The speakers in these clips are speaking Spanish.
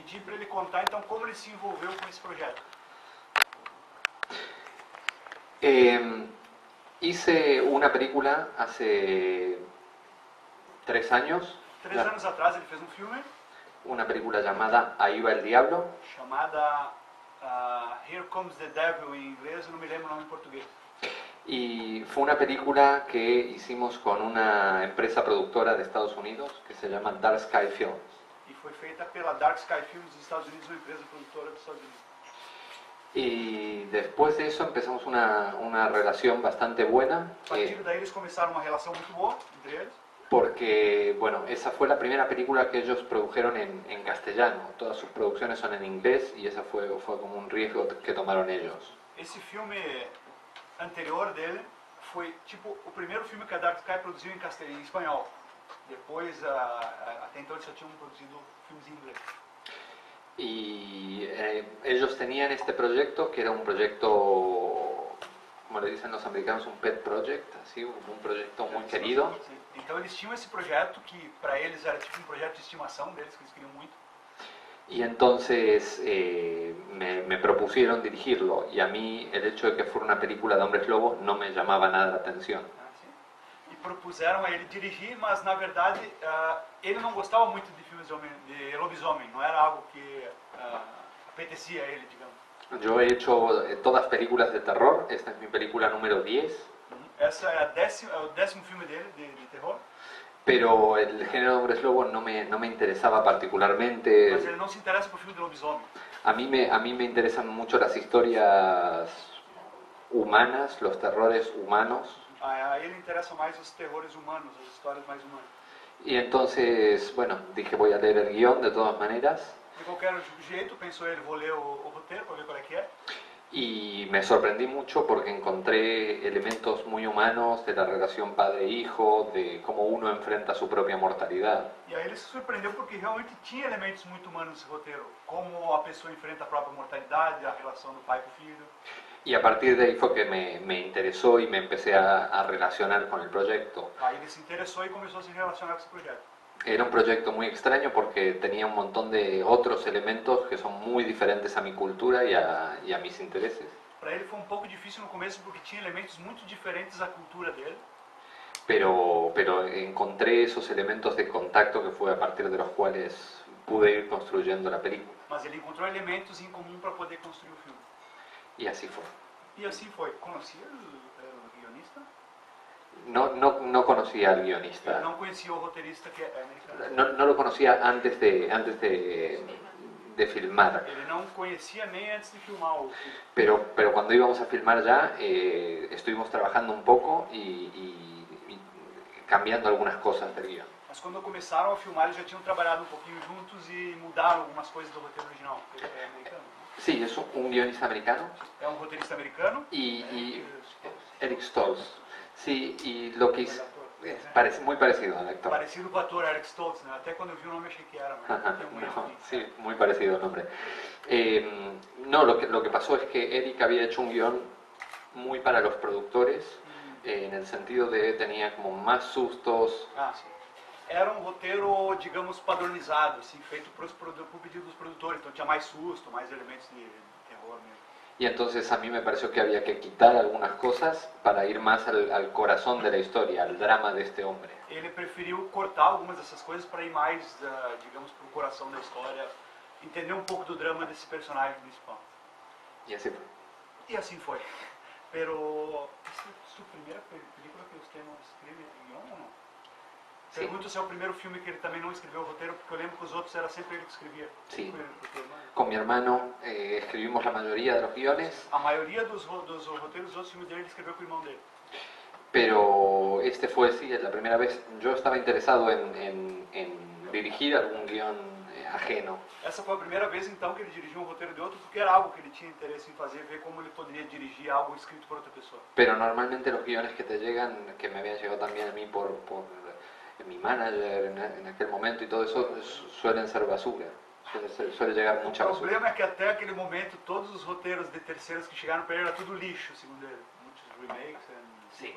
pedi para ele contar então como ele se envolveu com esse projeto. Hice una película hace 3 años, 3 anos atrás ele fez um filme una película llamada Ahí va el diablo, chamada Here Comes the Devil em inglês, eu não me lembro o nome em português. y fue una película que hicimos con una empresa productora de Estados Unidos que se llama Dark Sky Films. E foi feita pela Dark Sky Films dos Estados Unidos, uma empresa produtora dos Estados Unidos. Y después de eso empezamos una relación bastante buena, A partir daí eles começaram uma relação muito boa entre eles, porque, bueno, esa fue la primera película que ellos produjeron en castellano. Todas sus producciones son en inglés y esa fue como un riesgo que tomaron ellos. Esse filme anterior dele foi tipo o primeiro filme que a Dark Sky produziu em espanhol. Depois, até então eles só tinham produzido filmes em inglês. Y ellos tenían este proyecto que era un proyecto, como le dicen los americanos, un pet project, así, un proyecto muy querido. Sim. Então eles tinham esse projeto que para eles era tipo um projeto de estimação deles, que eles queriam muito. Y entonces me propusieron dirigirlo, y a mí el hecho de que fuera una película de hombres lobo no me llamaba nada la atención. E propuseram a ele dirigir, mas na verdade ele não gostava muito de filmes de lobisomem, não era algo que apetecia a ele, digamos. Yo he hecho todas películas de terror, esta es mi película número 10, Essa é o 10º filme dele de terror, pero el género de hombres lobo no me interesaba particularmente. mas ele não se interessa por filme de lobisomem. A mí me interesan mucho las historias humanas, los terrores humanos. A ele interessa mais os terrores humanos, as histórias mais humanas. Y entonces, bueno, dije voy a leer el guión de todas maneras. De qualquer jeito, pensou ele, vou ler o roteiro para ver qual é que é. Y me sorprendí mucho porque encontré elementos muy humanos de la relación padre-hijo, de cómo uno enfrenta su propia mortalidad. E aí ele se surpreendeu porque realmente tinha elementos muito humanos nesse roteiro, como a pessoa enfrenta a própria mortalidade, a relação do pai com o filho. Y a partir de ahí fue que me interesó y me empecé a relacionar con el proyecto. Aí ele se interessou e começou a se relacionar com esse projeto. Era un proyecto muy extraño porque tenía un montón de otros elementos que son muy diferentes a mi cultura y a mis intereses. Para ele foi um pouco difícil no começo porque tinha elementos muito diferentes à cultura dele. Pero encontré esos elementos de contacto que fue a partir de los cuales pude ir construyendo la película. Mas ele encontrou elementos em comum para poder construir o filme. Y así fue. E assim foi. Conhecia o guionista? No conocía al guionista. Ele não conhecia o roteirista que é americano. No lo conocía antes de filmar. Ele não conhecia nem antes de filmar o filme. Pero cuando íbamos a filmar ya, estuvimos trabajando un poco y cambiando algunas cosas del guión. Mas quando começaram a filmar, eles já tinham trabalhado um pouquinho juntos e mudaram algumas coisas do roteiro original. Ele é americano, né? Sí, es un guionista americano. É um roteirista americano. Y Eric Stoltz. Sí, y lo que hizo es muy parecido al actor. Parecido com o ator Eric Stoltz, né? Até quando eu vi o nome achei que era, mas tem um erro No, ali. sí, muy parecido el nombre. No, lo que pasó es que Eric había hecho un guión muy para los productores, en el sentido de tenía como más sustos. Ah, sim. Era um roteiro, digamos, padronizado, assim, feito por pedido dos produtores. Então tinha mais susto, mais elementos de terror mesmo. Y entonces a mí me pareció que había que quitar algunas cosas para ir más al corazón de la historia, al drama de este hombre. Ele preferiu cortar algumas dessas coisas para ir mais, digamos, para o coração da história, entender um pouco do drama desse personagem principal. Y así fue. E assim foi. Pero, essa é a sua primeira película que você não escreve guion ou não? Sim. Pergunto se é o primeiro filme que ele também não escreveu o roteiro, porque eu lembro que os outros era sempre ele que escrevia. Sí. Com ele, porque, né? Con mi hermano escribimos la mayoría de los guiones, A maioria dos roteiros dos outros filmes dele ele escreveu com o irmão dele. pero este fue, sí, la primera vez. Yo estaba interesado en dirigir algún guión ajeno. Essa foi a primeira vez então que ele dirigiu um roteiro de outro, porque era algo que ele tinha interesse em fazer, ver como ele poderia dirigir algo escrito por outra pessoa. Pero normalmente los guiones que te llegan, que me habían llegado también a mí por mi manager en aquel momento y todo eso, suelen ser basura. Suele llegar mucha O basura. problema é que até aquele momento todos os roteiros de terceiros que chegaram para ele era tudo lixo, segundo ele. Muitos remakes, Sim.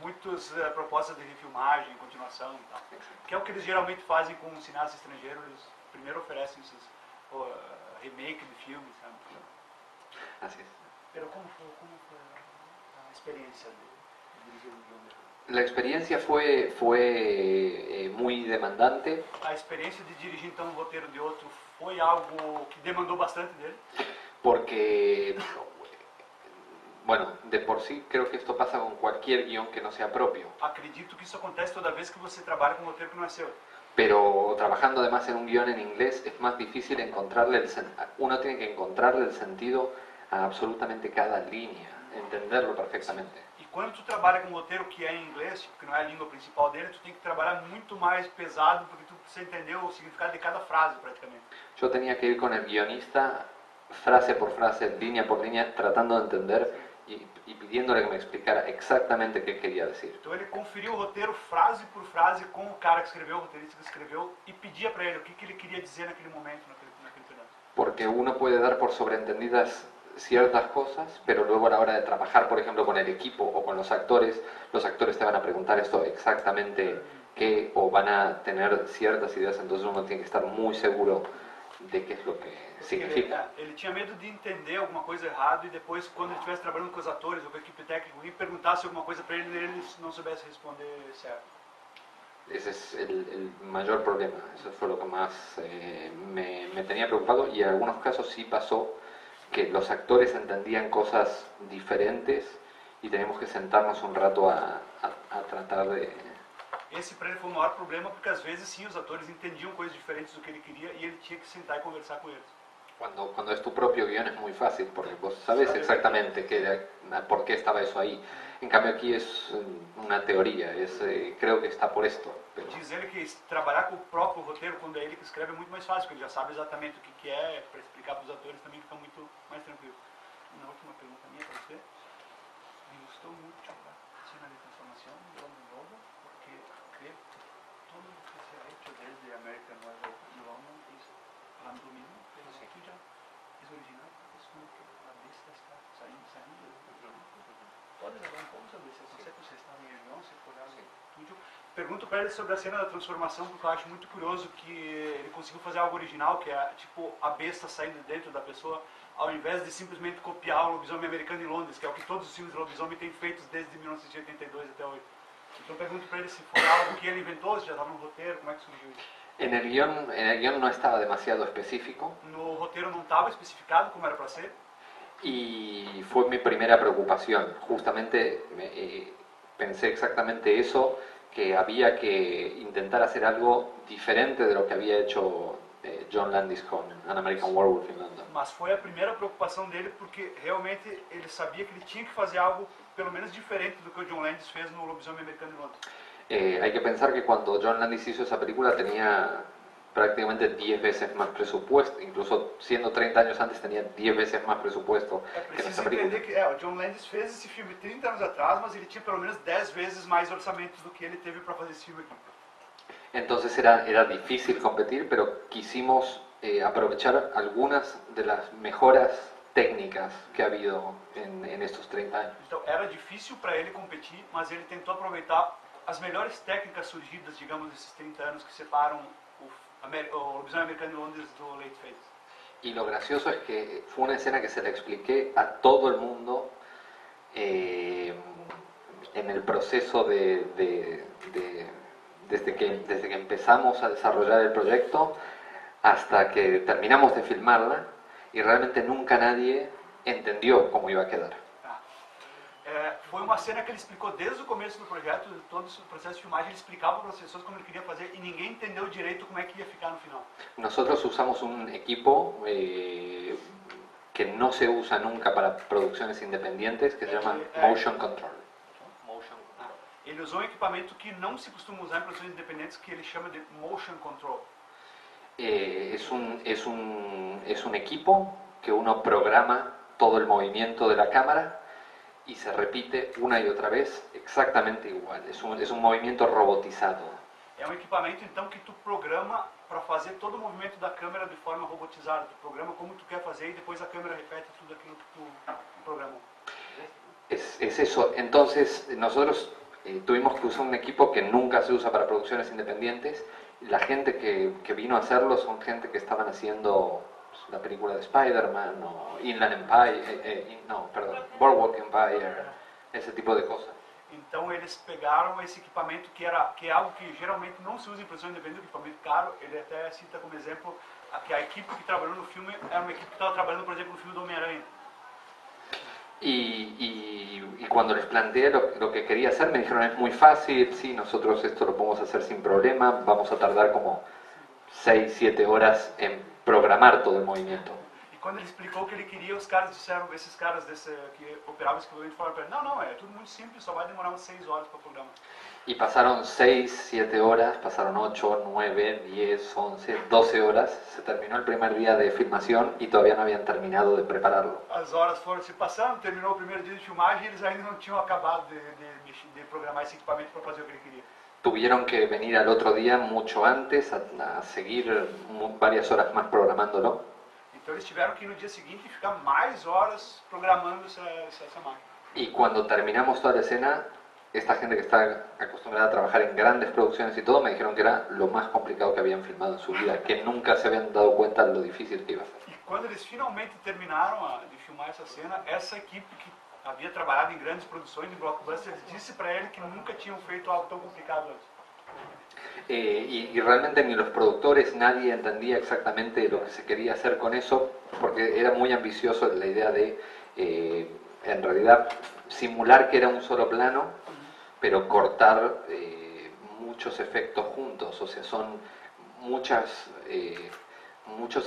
muitas propostas de refilmagem, continuação e tal. Que é o que eles geralmente fazem com um cineasta estrangeiro, eles primeiro oferecem remake de filme, sabe? Así es. Pero como foi a experiência de dirigir um guion? La experiencia fue muy demandante A experiência de dirigir então um roteiro de outro foi algo que demandou bastante dele? porque, bueno, de por sí creo que esto pasa con cualquier guión que no sea propio, Acredito que isso acontece toda vez que você trabalha com um roteiro que não é seu. pero trabajando además en un guión en inglés es más difícil encontrarle uno tiene que encontrarle el sentido a absolutamente cada línea, entenderlo perfectamente. E quando tu trabalha com um roteiro que é em inglês, que não é a língua principal dele, tu tem que trabalhar muito mais pesado porque tu precisa entender o significado de cada frase praticamente. Yo tenía que ir con el guionista frase por frase, línea por línea, tratando de entender y pidiéndole que me explicara exactamente qué quería decir. Então ele conferia o roteiro frase por frase com o cara que escreveu, o roteirista que escreveu, e pedia para ele o que ele queria dizer naquele momento, naquele pedaço. Porque uno puede dar por sobreentendidas ciertas cosas, pero luego a la hora de trabajar, por ejemplo, con el equipo o con los actores te van a preguntar esto exactamente qué, o van a tener ciertas ideas, entonces uno tiene que estar muy seguro de qué es lo que significa. Ele tinha medo de entender alguma coisa errado e depois, quando ele estivesse trabalhando com os atores ou com a equipe técnica, alguém perguntasse alguma coisa para ele e ele não soubesse responder certo. Ese es el mayor problema, eso fue lo que más me tenía preocupado, y en algunos casos sí pasó que los actores entendían cosas diferentes y teníamos que sentarnos un rato a tratar de... Esse para ele foi o maior problema, porque às vezes sim, os atores entendiam coisas diferentes do que ele queria e ele tinha que sentar e conversar com eles. Cuando es tu propio guión es muy fácil, porque vos sabes exactamente por qué estaba eso ahí. En cambio aquí es una teoría, creo que está por esto. Pero... Diz ele que trabalhar com o próprio roteiro, quando é ele que escreve, é muito mais fácil, porque ele já sabe exatamente o que é, para explicar para os atores também fica muito mais tranquilo. Uma última pergunta minha para você. Me gostou muito a cena de transformação de Homem Lobo, porque creio que todo o que se ha hecho desde American Werewolf y London es hablando lo mismo, pero aquí ya es original, es como que la bestia está saliendo del programa. ¿Puedes hablar un poco sobre esse conceito? Você estava em reunião, você foi lá no estúdio. Pergunto para ele sobre a cena da transformação, porque eu acho muito curioso que ele conseguiu fazer algo original, que é tipo a besta saindo de dentro da pessoa, ao invés de simplesmente copiar o lobisomem americano em Londres, que é o que todos os filmes de lobisomem têm feito desde 1982 até hoje. Então pergunto para ele se foi algo que ele inventou, se já estava no roteiro, como é que surgiu isso. En el guión no estaba demasiado específico. No roteiro não estava especificado como era para ser. Y fue mi primera preocupación. Justamente pensé exactamente eso, que había que intentar hacer algo diferente de lo que había hecho John Landis con An American Werewolf in London. Mas foi a primeira preocupação dele, porque realmente ele sabia que ele tinha que fazer algo pelo menos diferente do que o John Landis fez no Lobisomem Americano em Londres. Hay que pensar que cuando John Landis hizo esa película tenía prácticamente 10 veces más presupuesto, incluso siendo 30 años antes tenía 10 veces más presupuesto que Precisa nuestra película. entender que o John Landis fez esse filme 30 anos atrás, mas ele tinha pelo menos 10 vezes mais orçamento do que ele teve para fazer esse filme aqui. Entonces era difícil competir, pero quisimos aprovechar algunas de las mejoras técnicas que ha habido en estos 30 años. Então era difícil para ele competir, mas ele tentou aproveitar as melhores técnicas surgidas, digamos, desses 30 anos que separam o Lobisomem Americano em Londres do Late Phases. Y lo gracioso es que fue una escena que se la expliqué a todo el mundo en el proceso desde que empezamos a desarrollar el proyecto hasta que terminamos de filmarla, y realmente nunca nadie entendió cómo iba a quedar. Foi uma cena que ele explicou desde o começo do projeto, de todo o processo de filmagem, ele explicava para as pessoas como ele queria fazer e ninguém entendeu direito como é que ia ficar no final. Nosotros usamos un equipo que no se usa nunca para producciones independientes, que se llama Motion Control. Ele usou um equipamento que não se costuma usar em produções independentes, que ele chama de Motion Control. Es un equipo que uno programa todo el movimiento de la cámara y se repite una y otra vez exactamente igual. Es un movimiento robotizado. É um equipamento então que tu programa para fazer todo o movimento da câmera de forma robotizada. Tu programa como tu quer fazer e depois a câmera repete tudo aquilo que tu programou. Es eso. Entonces nosotros tuvimos que usar un equipo que nunca se usa para producciones independientes. La gente que vino a hacerlo son gente que estaban haciendo la película de Spider-Man o Inland Empire, no, perdón, Boardwalk Empire, esse tipo de cosas. Então eles pegaram esse equipamento que é algo que geralmente não se usa em produção independente, um equipamento caro. Ele até cita como exemplo que a equipe que trabalhou no filme era uma equipe que estava trabalhando, por exemplo, no filme do Homem-Aranha. Y cuando les planteé lo que quería hacer, me dijeron, es muy fácil, sí, nosotros esto lo podemos hacer sin problema, vamos a tardar como 6, 7 horas en programar todo el movimiento. E quando ele explicou o que ele queria, os caras disseram, esses caras que operavam esse equipamento falaram para ele, não, é tudo muito simples, só vai demorar umas 6 horas para programar. Y pasaron 6, 7 horas, pasaron 8, 9, 10, 11, 12 horas, se terminó el primer día de filmación y todavía no habían terminado de prepararlo. As horas foram se passando, terminou o primeiro dia de filmagem e eles ainda não tinham acabado de programar esse equipamento para fazer o que ele queria. Tuvieron que venir al otro día mucho antes a seguir varias horas más programándolo. Então eles tiveram que ir no dia seguinte e ficar mais horas programando essa máquina. Y cuando terminamos toda la escena, esta gente que está acostumbrada a trabajar en grandes producciones y todo, me dijeron que era lo más complicado que habían filmado en su vida, que nunca se habían dado cuenta de lo difícil que iba a ser. E quando eles finalmente terminaram de filmar essa cena, essa equipe que havia trabalhado em grandes produções, em blockbusters, disse para ele que nunca tinham feito algo tão complicado antes. Y realmente ni los productores, nadie entendía exactamente lo que se quería hacer con eso, porque era muy ambicioso la idea de, en realidad, simular que era un solo plano, pero cortar muchos efectos juntos, o sea, son muchos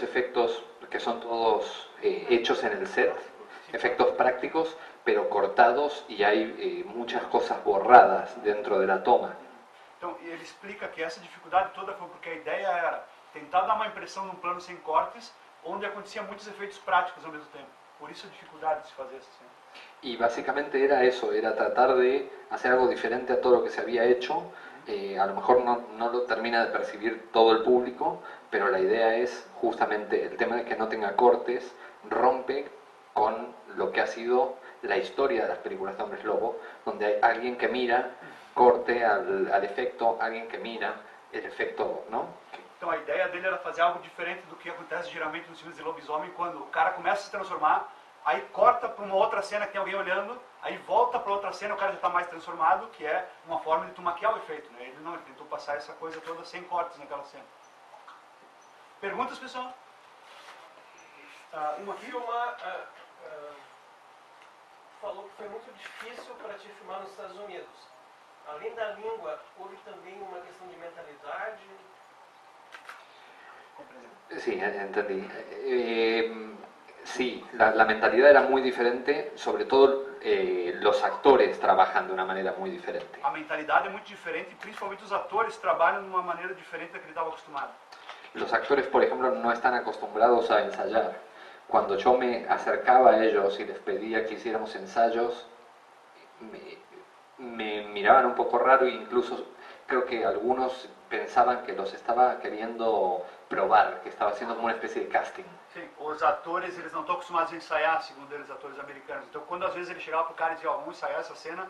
efectos que son todos hechos en el set, efectos prácticos, pero cortados y hay muchas cosas borradas dentro de la toma. Então, ele explica que essa dificuldade toda foi porque a ideia era tentar dar uma impressão num plano sem cortes, onde acontecia muitos efeitos práticos ao mesmo tempo. Por isso a dificuldade de se fazer essa cena. Y básicamente era eso, era tratar de hacer algo diferente a todo lo que se había hecho. A lo mejor no lo termina de percibir todo el público, pero la idea es justamente el tema de que no tenga cortes, rompe con lo que ha sido la historia de las películas de Hombres Lobo, donde hay alguien que mira, corte al efecto, alguien que mira el efecto, ¿no? Então a ideia dele era fazer algo diferente do que acontece geralmente nos filmes de lobisomem, quando o cara começa a se transformar, aí corta para uma outra cena que tem alguém olhando, aí volta para outra cena, o cara já está mais transformado, que é uma forma de tu maquiar o efeito, né? Ele não, ele tentou passar essa coisa toda sem cortes naquela cena. Perguntas, pessoal? Uma filma falou que foi muito difícil para te filmar nos Estados Unidos. Além da língua, houve também uma questão de mentalidade? Sí, entendí. Sí, la mentalidad era muy diferente, sobre todo los actores trabajan de una manera muy diferente. A mentalidade é muito diferente e principalmente os atores trabalham de uma maneira diferente da que ele estava acostumado. Los actores, por ejemplo, no están acostumbrados a ensayar. Cuando yo me acercaba a ellos y les pedía que hiciéramos ensayos, me miraban un poco raro e incluso creo que algunos pensaban que los estaba queriendo probar, que estaba haciendo como una especie de casting. Sim, os atores, eles não estão acostumados a ensaiar, segundo eles, atores americanos. Então, quando às vezes ele chegava pro cara e dizia, ó, vamos ensaiar essa cena,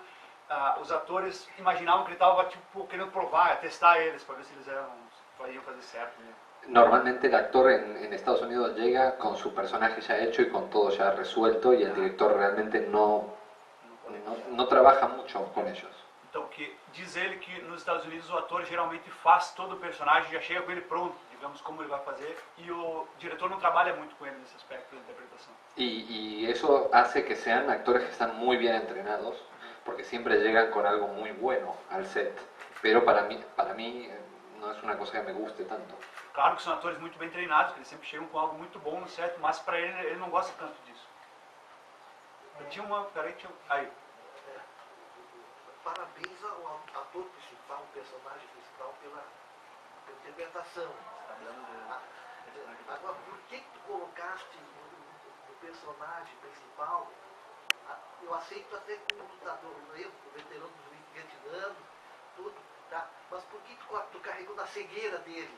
os atores imaginavam que ele estava, tipo, querendo provar, testar eles, para ver se eles iam fazer certo, né? Normalmente el actor en Estados Unidos llega con su personaje ya hecho y con todo ya resuelto y el director realmente no trabaja mucho con ellos. Então, que diz ele que nos Estados Unidos o ator geralmente faz todo o personagem, já chega com ele pronto, digamos, como ele vai fazer, e o diretor não trabalha muito com ele nesse aspecto da interpretação. Y eso hace que sean actores que están muy bien entrenados, porque siempre llegan con algo muy bueno al set, pero para mí no es una cosa que me guste tanto. Claro que são atores muito bem treinados, que eles sempre chegam com algo muito bom no set, mas para ele não gosta tanto disso. Eu tinha uma... Peraí, aí. Parabéns ao ator principal, o personagem principal, pela interpretação. Agora, por que tu colocaste o personagem principal? Eu aceito até como lutador, o veterano do Vietnã, tudo, tá? Mas por que tu carregou na cegueira dele?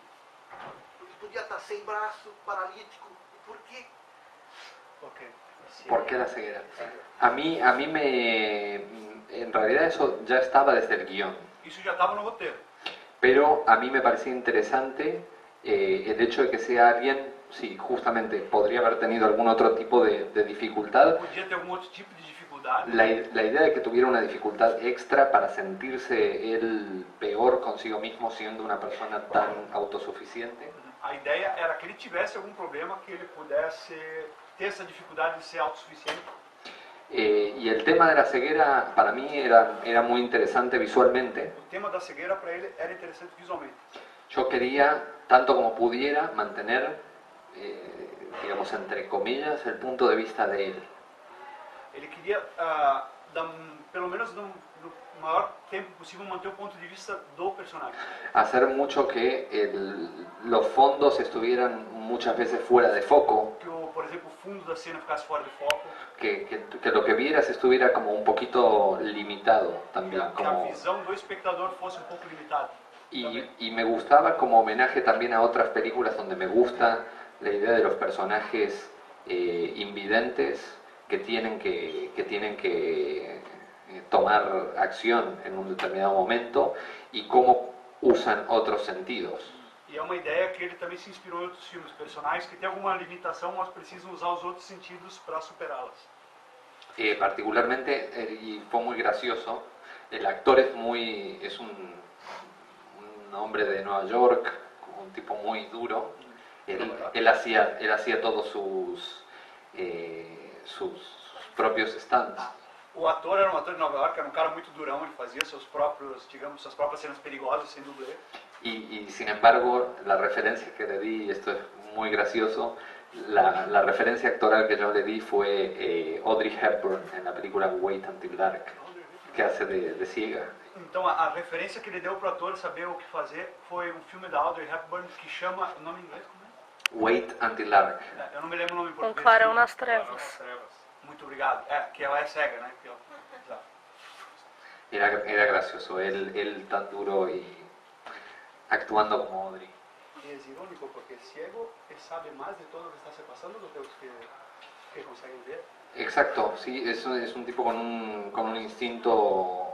Porque podia estar sem braço, paralítico, e por quê? Ok. ¿Por qué la ceguera? A mí en realidad eso ya estaba desde el guión, Isso já estava no roteiro. pero a mí me parecía interesante el hecho de que sea alguien sí, justamente podría haber tenido algún otro tipo de dificultad. Podia ter algum outro tipo de dificuldade. La idea de que tuviera una dificultad extra para sentirse él peor consigo mismo siendo una persona tan autosuficiente. A ideia era que ele tivesse algum problema, que ele pudesse ter essa dificuldade de ser autossuficiente. Y el tema de la ceguera para mí era muy interesante visualmente. O tema da cegueira para ele era interessante visualmente. Yo quería, tanto como pudiera, mantener, digamos, entre comillas, el punto de vista de él. Ele queria, pelo menos no maior tempo possível, manter o ponto de vista do personagem. Hacer mucho que los fondos estuvieran muchas veces fuera de foco, Que, por exemplo, o fundo da cena ficasse fora de foco, que lo que vieras estuviera como un poquito limitado también. que a visão do espectador fosse um pouco limitada. Y me gustaba como homenaje también a otras películas donde me gusta la idea de los personajes invidentes que tienen que tomar acción en un determinado momento y cómo usan otros sentidos. E é uma ideia que ele também se inspirou em outros filmes, personagens que têm alguma limitação, mas precisam usar os outros sentidos para superá-las. Particularmente, y fue muy gracioso, el actor es un hombre de Nueva York, un tipo muy duro. Él hacía todos sus propios stunts. O ator era um ator de Nova York, era um cara muito durão, ele fazia suas próprias cenas perigosas sem dublê. Y sin embargo, la referencia que le di, esto es muy gracioso, la referencia actoral que yo le di fue Audrey Hepburn en la película Wait Until Dark, que hace de ciega. Então a referência que ele deu para o ator saber o que fazer foi um filme da Audrey Hepburn que chama, o nome em inglês como é? Wait Until Dark. Eu não me lembro o nome em português. Clarão nas Trevas. Muito obrigado. Que ela é cega, né? Exato. Era gracioso, él tan duro y actuando como Audrey. E é irônico porque ciego sabe mais de todo o que está se passando do que os que conseguem ver. Exacto, sí, es un tipo con un instinto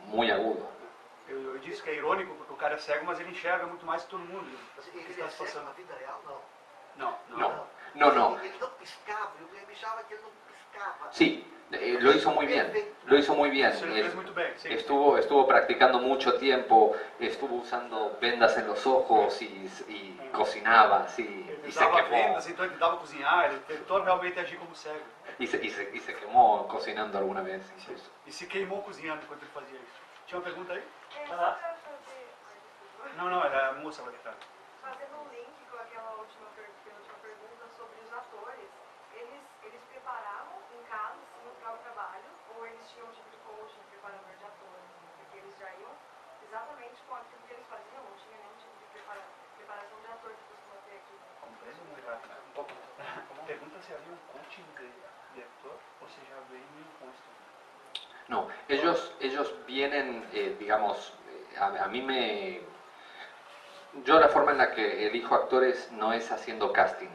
muy agudo. Eu disse que é irônico porque o cara é cego, mas ele enxerga muito mais que todo mundo. O que Ele está é se cego passando? na vida real, não. No. Ele não piscava, eu achava que ele não piscava. Sí, lo hizo muy bien, lo hizo muy bien. Isso ele fez muito bem, sim. Estuvo practicando mucho tiempo, estuvo usando vendas en los ojos y cocinaba, sí, Ele y se usava quemó. vendas, então ele tentava cozinhar, ele tentou realmente agir como cego. Y se quemó cocinando alguna vez incluso. E se queimou cozinhando enquanto ele fazia isso. Tinha uma pergunta aí? Só para fazer, Não, era a moça lá de trás. fazendo um link com aquela última pergunta sobre os atores, eles preparavam em casa, assim, para o trabalho, ou eles tinham um tipo de coaching, preparador de atores, assim, porque eles já iam exatamente com aquilo que eles faziam, não tinha nenhum tipo de preparação de ator que costuma ter aqui. Compreendo muy rápido. Pergunta se havia um coaching de actor ou se já veio um encontro. No, ellos vienen, digamos, a mí me... Yo la forma en la que elijo actores no es haciendo casting.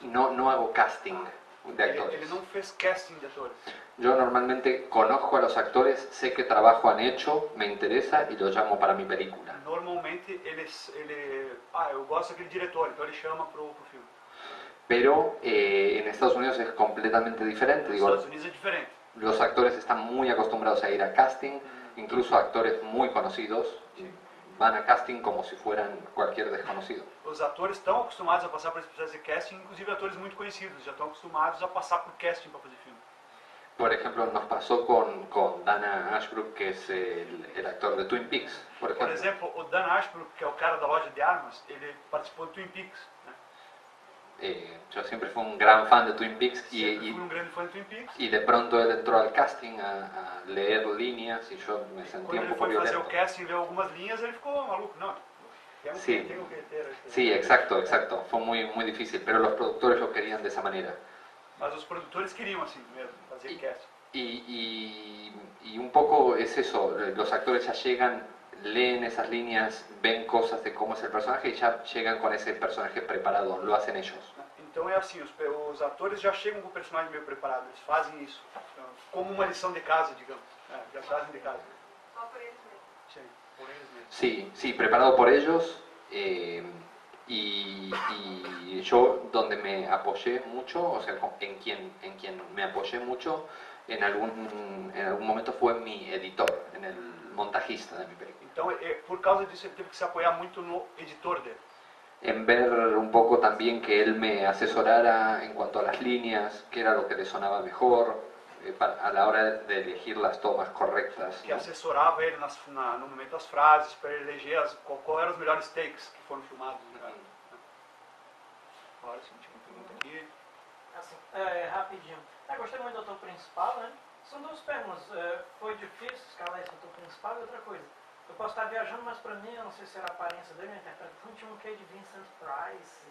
No hago casting de actores. Ele não fez casting de atores. Yo normalmente conozco a los actores, sé qué trabajo han hecho, me interesa y los llamo para mi película. Normalmente eu gosto daquele diretor, então ele chama pro filme. Pero en Estados Unidos es completamente diferente. Nos Digo, Estados Unidos é diferente. los actores están muy acostumbrados a ir a casting, incluso actores muy conocidos van a casting como si fueran cualquier desconocido. Os atores estão acostumados a passar por esse processo de casting, inclusive atores muito conhecidos já estão acostumados a passar por casting para fazer filme. Por ejemplo, nos pasó con Dana Ashbrook, que es el actor de Twin Peaks, por Por ejemplo. exemplo, o Dan Ashbrook, que é o cara da loja de armas, ele participou de Twin Peaks. Né? Yo siempre fui un gran fan de Twin Peaks Sempre fui um grande fã de Twin Peaks. y de pronto él entró al casting a leer líneas y yo me sentía Quando un ele poco foi fazer o violento. casting, leu algumas linhas, ele ficou maluco. Não, Sí. tenho que ter. Sí, exacto. Fue muy difícil, pero los productores lo querían de esa manera. Mas os produtores queriam assim mesmo, fazer casting. Y un poco es eso, los actores ya llegan, leen esas líneas, ven cosas de cómo es el personaje y ya llegan con ese personaje preparado, lo hacen ellos. Então é assim, os atores já chegam com o personagem meio preparado, eles fazem isso, como uma lição de casa, digamos, já fazem de casa. Só por eles mesmos. Sim, por eles mesmos. Sí, preparado por ellos y yo donde me apoyé mucho, o sea, en quien me apoyé mucho en algún momento fue mi editor, en el montajista de mi película. Então, por causa disso, ele teve que se apoiar muito no editor dele. En ver un poco también que él me asesorara en cuanto a las líneas, qué era lo que le sonaba mejor, a la hora de elegir las tomas correctas, Que ¿no? assessorava ele no momento das frases, para ele eleger qual eram os melhores takes que foram filmados. Né? Agora sim, tinha uma pergunta aqui. Assim, rapidinho. Gostei muito do ator principal, né? São duas perguntas. Foi difícil escalar esse ator principal e outra coisa. Eu posso estar viajando, mas pra mim, eu não sei se era a aparência dele, a interpretação tinha um quê de Vincent Price.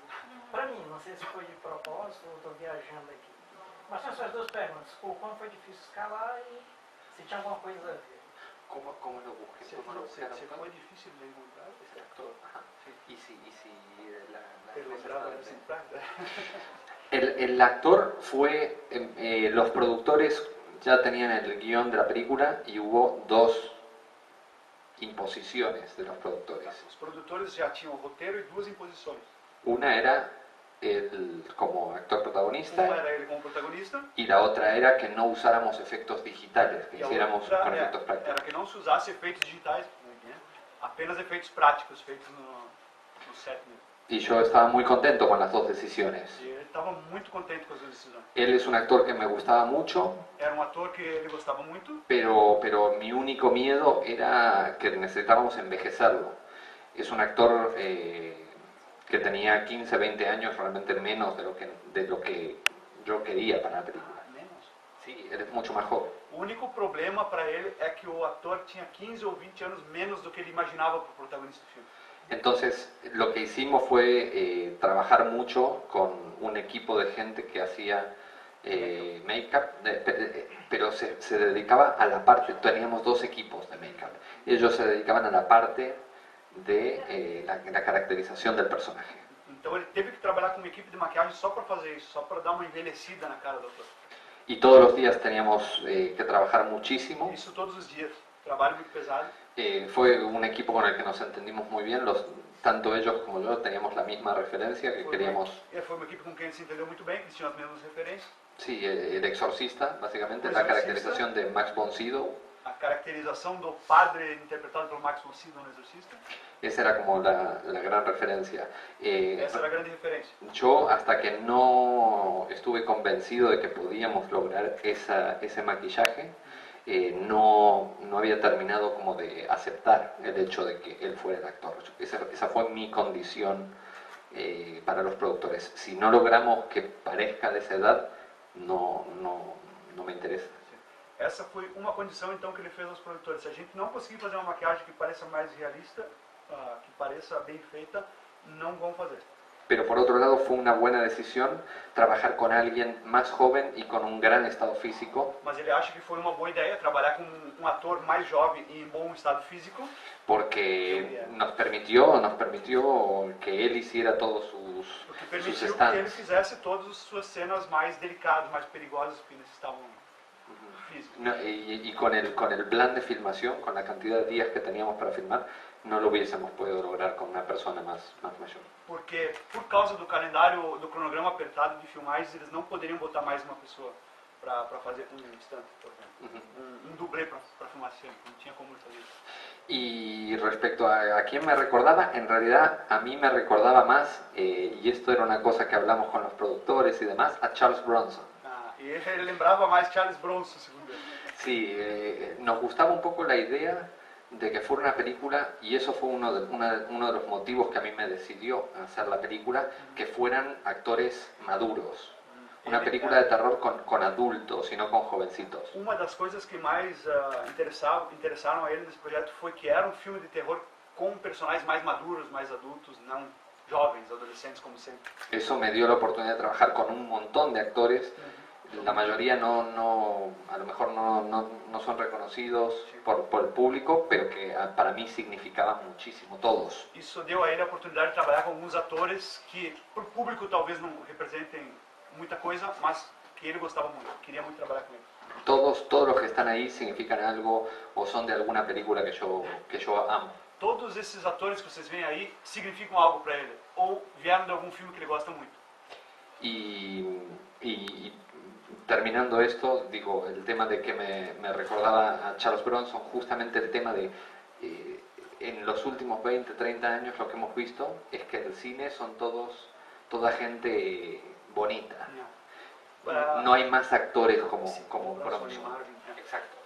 Pra mim, não sei se foi de propósito ou estou viajando aqui. Mas são essas duas perguntas. Como foi difícil escalar e se tinha alguma coisa a ver. ¿Cómo lo busqué? ¿Cómo lo busqué? Se foi difícil de encontrar esse actor. Ajá. Y si la Ele cosa lembrava estaba Vincent bien. Price. El actor fue, los productores ya tenían el guión de la película y hubo dos imposiciones de los productores. Os produtores já tinham o roteiro e duas imposições. Una era él como actor protagonista Uma era ele como protagonista y la otra era que no usáramos efectos digitales, que e a hiciéramos outra con efectos era prácticos. que não se usasse efeitos digitais, né? Apenas efeitos práticos feitos no set mesmo. Y yo estaba muy contento con las dos decisiones. E ele estava muito contente com as duas decisões. Él es un actor que me gustaba mucho, Era um ator que ele gostava muito, pero mi único miedo era que necesitábamos envejecerlo. Es un actor que tenía 15, 20 años, realmente menos de lo que yo quería para la película. menos. Sí, él es mucho más joven. O único problema para ele é que o ator tinha 15 ou 20 anos menos do que ele imaginava para o protagonista do filme. Entonces, lo que hicimos fue trabajar mucho con un equipo de gente que hacía make-up, pero se dedicaba a la parte, teníamos dos equipos de make-up. Ellos se dedicaban a la parte de la caracterización del personaje. Então ele teve que trabalhar com uma equipe de maquiagem só para fazer isso, só para dar uma envelhecida na cara do ator. Y todos los días teníamos que trabajar muchísimo. Isso todos os dias, trabalho muito pesado. Fue un equipo con el que nos entendimos muy bien, tanto ellos como yo teníamos la misma referencia que queríamos. Foi uma equipe com quem ele se entendeu muito bem, que eles tinham as mesmas referências. Sí, el exorcista, básicamente, El la exorcista. caracterización de Max von Sydow. A caracterização do padre interpretado pelo Max von Sydow no Exorcista, Esa era como la gran referencia. essa era a grande referência. Yo, hasta que no estuve convencido de que podíamos lograr ese maquillaje, no había terminado como de aceptar el hecho de que él fuera el actor. Esa fue mi condición para los productores. Si no logramos que parezca de esa edad, no me interesa. Essa foi uma condição então que ele fez aos produtores. Se a gente não conseguir fazer uma maquiagem que pareça mais realista, que pareça bem feita, não vão fazer. Pero por otro lado fue una buena decisión trabajar con alguien más joven y con un gran estado físico, Mas ele acha que foi uma boa ideia trabalhar com um ator mais jovem e em bom estado físico, porque nos permitió que él hiciera todos porque sus permitiu que ele stunts. fizesse todas as suas cenas mais delicadas, mais perigosas que necessitavam físico. No, y con el plan de filmación, con la cantidad de días que teníamos para filmar, no lo hubiésemos podido lograr con una persona más mayor. Porque por causa do calendário, do cronograma apertado de filmagens, eles não poderiam botar mais uma pessoa para fazer um stunt, por exemplo. Um dublê para filmar cena, não tinha como fazer isso. Y respecto a quién me recordaba, en realidad a mí me recordaba más, y esto era una cosa que hablamos con los productores y demás, a Charles Bronson. E ele lembrava mais Charles Bronson, segundo ele. Sí, nos gustaba un poco la idea de que fuera una película, y eso fue uno de los motivos que a mí me decidió hacer la película, que fueran actores maduros. Una película de terror con adultos y no con jovencitos. Uma das coisas que mais interessaram a ele nesse projeto foi que era um filme de terror com personagens mais maduros, mais adultos, não jovens, adolescentes como sempre. Eso me dio la oportunidad de trabajar con un montón de actores. La mayoría a lo mejor no son reconocidos por el público, pero que para mí significaban muchísimo, todos. Isso deu a ele a oportunidade de trabalhar com alguns atores que, para o público, talvez não representem muita coisa, mas que ele gostava muito, queria muito trabalhar com ele. Todos los que están ahí significan algo o son de alguna película que yo amo. todos esses atores que vocês veem aí significam algo para ele? Ou vieram de algum filme que ele gosta muito? Y terminando esto, digo, el tema de que me recordaba a Charles Bronson, justamente el tema de en los últimos 20, 30 años lo que hemos visto es que el cine son toda gente bonita. No hay más actores como Bronson. Exacto.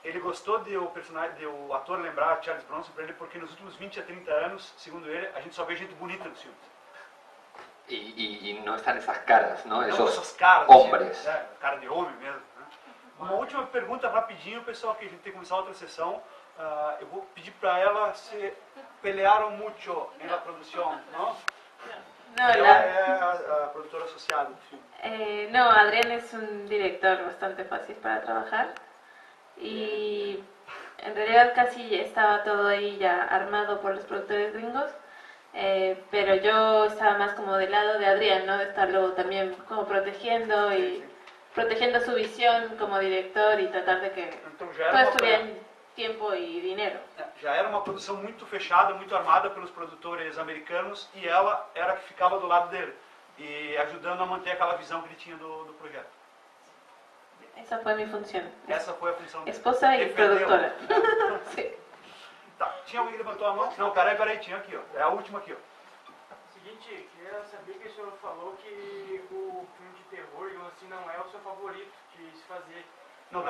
Ele gostou de o ator lembrar Charles Bronson para ele porque nos últimos 20 a 30 anos, segundo ele, a gente só vê gente bonita nos filmes. Y no están esas caras, ¿no? Não Esos essas caras, hombres. Cara de homem mesmo. Né? Uma última pergunta rapidinho, pessoal, que a gente tem que começar outra sessão. Eu vou pedir para ela se pelearam muito em la produção, não? No, Ela é a produtora associada do filme. no, Adrián es un director bastante fácil para trabajar y en realidad casi estaba todo ahí ya armado por los productores gringos, pero yo estaba más como del lado de Adrián, ¿no? De estarlo también como protegiendo y protegiendo su visión como director y tratar de que Então já era todo uma estuviera en tiempo y dinero. Já era uma produção muito fechada, muito armada pelos produtores americanos e ela era a que ficava do lado dele e ajudando a manter aquela visão que ele tinha do projeto. Esa fue mi función. Essa foi a função dele. Esposa y Defendê-lo. productora. Sí. Tá. Tinha alguém que levantou a mão? Não, peraí, tinha aqui, ó. É a última aqui, ó. Seguinte, queria saber que o senhor falou que o filme de terror, digamos assim, não é o seu favorito de se fazer. Não, de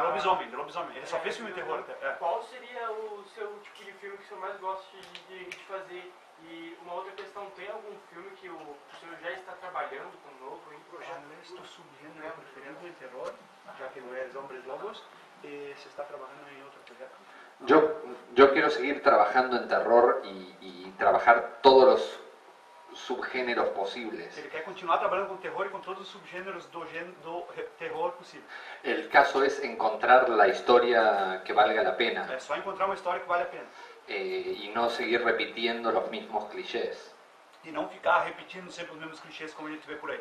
lobisomem. Ele só fez filme de terror até. Qual seria o seu tipo de filme que o senhor mais gosta de fazer? E uma outra questão, tem algum filme que o senhor já está trabalhando com novo em projeto? Estou subindo a preferência de terror, já que não eres hombres lobos, e se está trabalhando em outro projeto. Yo quiero seguir trabajando en terror y trabajar todos los subgéneros posibles. Ele quer continuar trabalhando com terror e com todos os subgêneros do terror possível. El caso es encontrar la historia que valga la pena É só encontrar uma história que vale a pena. y no seguir repitiendo los mismos clichés. E não ficar repetindo sempre os mesmos clichês como a gente vê por aí.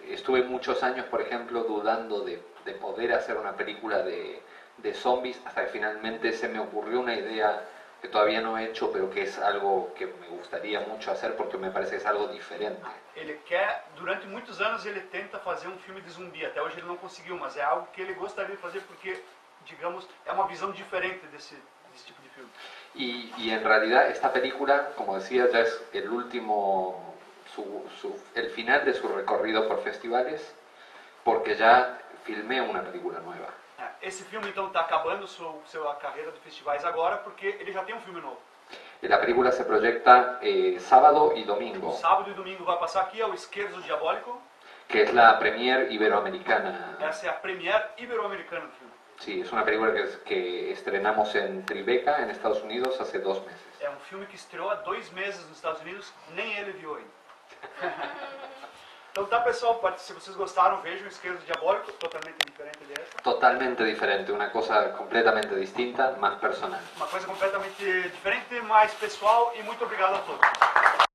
Estuve muchos años, por ejemplo, dudando de poder hacer una película de zombies hasta que finalmente se me ocurrió una idea que todavía no he hecho, pero que es algo que me gustaría mucho hacer porque me parece que es algo diferente. Ele quer, durante muitos anos ele tenta fazer um filme de zumbi, até hoje ele não conseguiu, mas é algo que ele gostaria de fazer porque, digamos, é uma visão diferente desse tipo de filme. Y en realidad esta película, como decía, ya es el último, el final de su recorrido por festivales, porque ya filmé una película nueva. Esse filme então está acabando sua carreira de festivais agora porque ele já tem um filme novo. La película se proyecta sábado y domingo, Sábado e domingo vai passar aqui, é o Esquerdo Diabólico. que es la premier iberoamericana. Essa é a premiere ibero-americana do filme. Sí, es una película que estrenamos en Tribeca, en Estados Unidos, hace 2 meses. É um filme que estreou há 2 meses nos Estados Unidos, nem ele viu ainda. Então tá, pessoal, se vocês gostaram, vejam Esquerdo Diabólico, totalmente diferente dessa. Totalmente diferente, una cosa completamente distinta, más personal. Uma coisa completamente diferente, mais pessoal, e muito obrigado a todos.